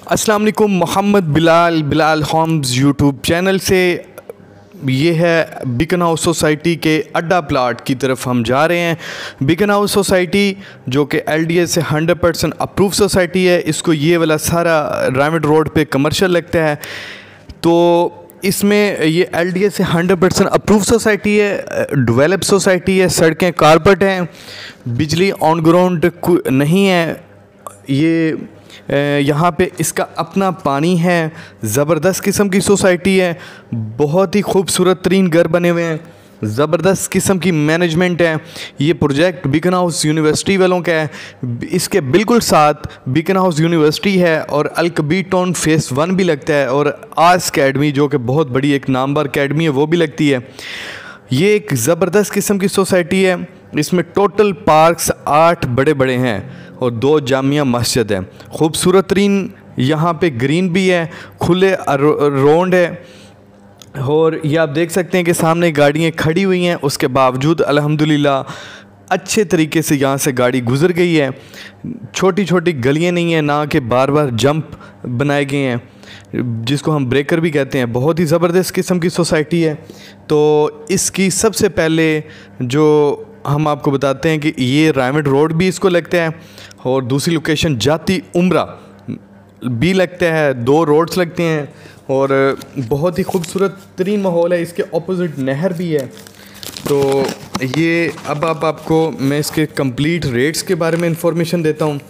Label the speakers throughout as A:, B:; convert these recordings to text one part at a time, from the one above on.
A: अस्सलाम वालेकुम। Mohammad Bilal homes YouTube channel से ये है बीकन हाउस सोसाइटी के अड्डा प्लाट की तरफ हम जा रहे हैं। बीकन हाउस सोसाइटी जो कि LDA से 100% अप्रूव सोसाइटी है। इसको ये वाला सारा रायमंड रोड पे कमर्शियल लगता है, तो इसमें ये LDA से 100% अप्रूव सोसाइटी है, डेवलप सोसाइटी है, सड़कें कारपेट हैं, बिजली ऑन ग्राउंड नहीं है। ये यहाँ पे इसका अपना पानी है। ज़बरदस्त किस्म की सोसाइटी है, बहुत ही खूबसूरत तरीन घर बने हुए हैं, ज़बरदस्त किस्म की मैनेजमेंट है। ये प्रोजेक्ट बीकन हाउस यूनिवर्सिटी वालों का है। इसके बिल्कुल साथ बीकन हाउस यूनिवर्सिटी है और अल-कबीर टाउन फेस 1 भी लगता है और आर्ट्स अकेडमी जो कि बहुत बड़ी एक नामवर अकेडमी है वो भी लगती है। ये एक ज़बरदस्त किस्म की सोसाइटी है। इसमें टोटल पार्क्स 8 बड़े बड़े हैं और 2 जामिया मस्जिद है। खूबसूरत तरीन यहाँ पे ग्रीन भी है, खुले रोड है और ये आप देख सकते हैं कि सामने गाड़ियाँ खड़ी हुई हैं। उसके बावजूद अल्हम्दुलिल्लाह अच्छे तरीके से यहाँ से गाड़ी गुज़र गई है। छोटी छोटी गलियाँ नहीं हैं, ना कि बार बार जंप बनाए गए हैं जिसको हम ब्रेकर भी कहते हैं। बहुत ही ज़बरदस्त किस्म की सोसाइटी है। तो इसकी सबसे पहले जो हम आपको बताते हैं कि ये रायमंड रोड भी इसको लगता है और दूसरी लोकेशन जाती उम्रा भी लगता है। 2 रोड्स लगते हैं और बहुत ही खूबसूरत तरीन माहौल है। इसके ऑपोजिट नहर भी है। तो ये अब आपको मैं इसके कंप्लीट रेट्स के बारे में इंफॉर्मेशन देता हूँ।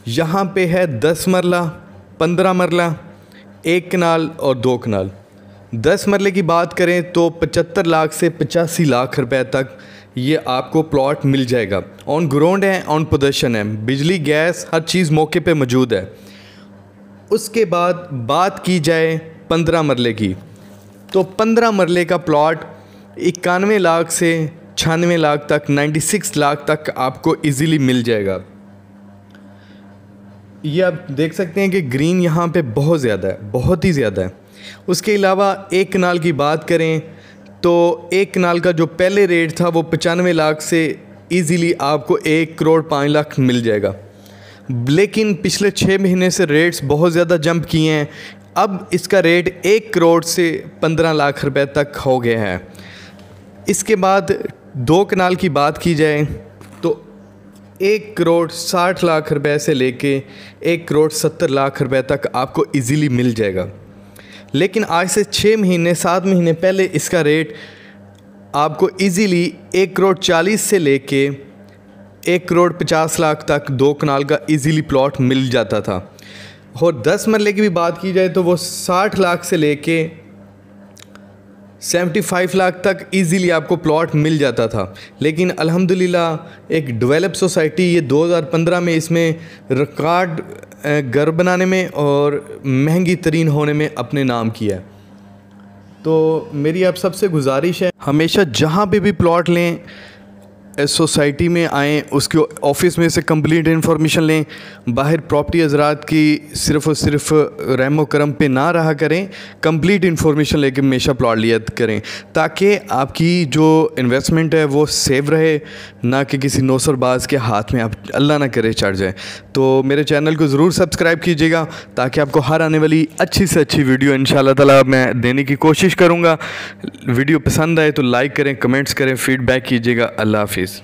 A: यहाँ पे है 10 मरला, 15 मरला, 1 कनाल और 2 कनाल। 10 मरले की बात करें तो 75 लाख से 85 लाख रुपए तक ये आपको प्लॉट मिल जाएगा। ऑन ग्राउंड है, ऑन पोजीशन है, बिजली गैस हर चीज़ मौके पे मौजूद है। उसके बाद बात की जाए 15 मरले की, तो 15 मरले का प्लॉट 91 लाख से 96 लाख तक, 96 लाख तक आपको इजीली मिल जाएगा। ये आप देख सकते हैं कि ग्रीन यहाँ पे बहुत ज़्यादा है, बहुत ही ज़्यादा है। उसके अलावा 1 कनाल की बात करें तो 1 कनाल का जो पहले रेट था वो 95 लाख से इजीली आपको 1 करोड़ 5 लाख मिल जाएगा। लेकिन पिछले 6 महीने से रेट्स बहुत ज़्यादा जंप किए हैं। अब इसका रेट 1 करोड़ से 15 लाख रुपए तक हो गया है। इसके बाद 2 कनाल की बात की जाए तो 1 करोड़ 60 लाख रुपए से लेके 1 करोड़ 70 लाख रुपए तक आपको इजीली मिल जाएगा। लेकिन आज से 6 महीने 7 महीने पहले इसका रेट आपको इजीली 1 करोड़ 40 से लेके 1 करोड़ 50 लाख तक 2 कनाल का इजीली प्लॉट मिल जाता था। और 10 मरले की भी बात की जाए तो वो 60 लाख से लेके 75 लाख तक इजीली आपको प्लॉट मिल जाता था। लेकिन अल्हम्दुलिल्लाह एक डेवलप सोसाइटी ये 2015 में इसमें रिकॉर्ड घर बनाने में और महंगी तरीन होने में अपने नाम किया है। तो मेरी आप सबसे गुजारिश है, हमेशा जहाँ पे भी प्लॉट लें सोसाइटी में आएँ, उसके ऑफिस में से कंप्लीट इन्फॉर्मेशन लें। बाहर प्रॉपर्टी हज़रात की सिर्फ़ और सिर्फ रहमो करम पे ना रहा करें, कंप्लीट इन्फॉर्मेशन लेके हमेशा प्लॉट लिया करें ताकि आपकी जो इन्वेस्टमेंट है वो सेव रहे, ना कि किसी नौसरबाज के हाथ में आप अल्लाह ना करे चढ़ जाए। तो मेरे चैनल को ज़रूर सब्सक्राइब कीजिएगा ताकि आपको हर आने वाली अच्छी से अच्छी वीडियो इंशाअल्लाह ताला मैं देने की कोशिश करूँगा। वीडियो पसंद आए तो लाइक करें, कमेंट्स करें, फ़ीडबैक कीजिएगा। अल्लाह हाफ़िज़।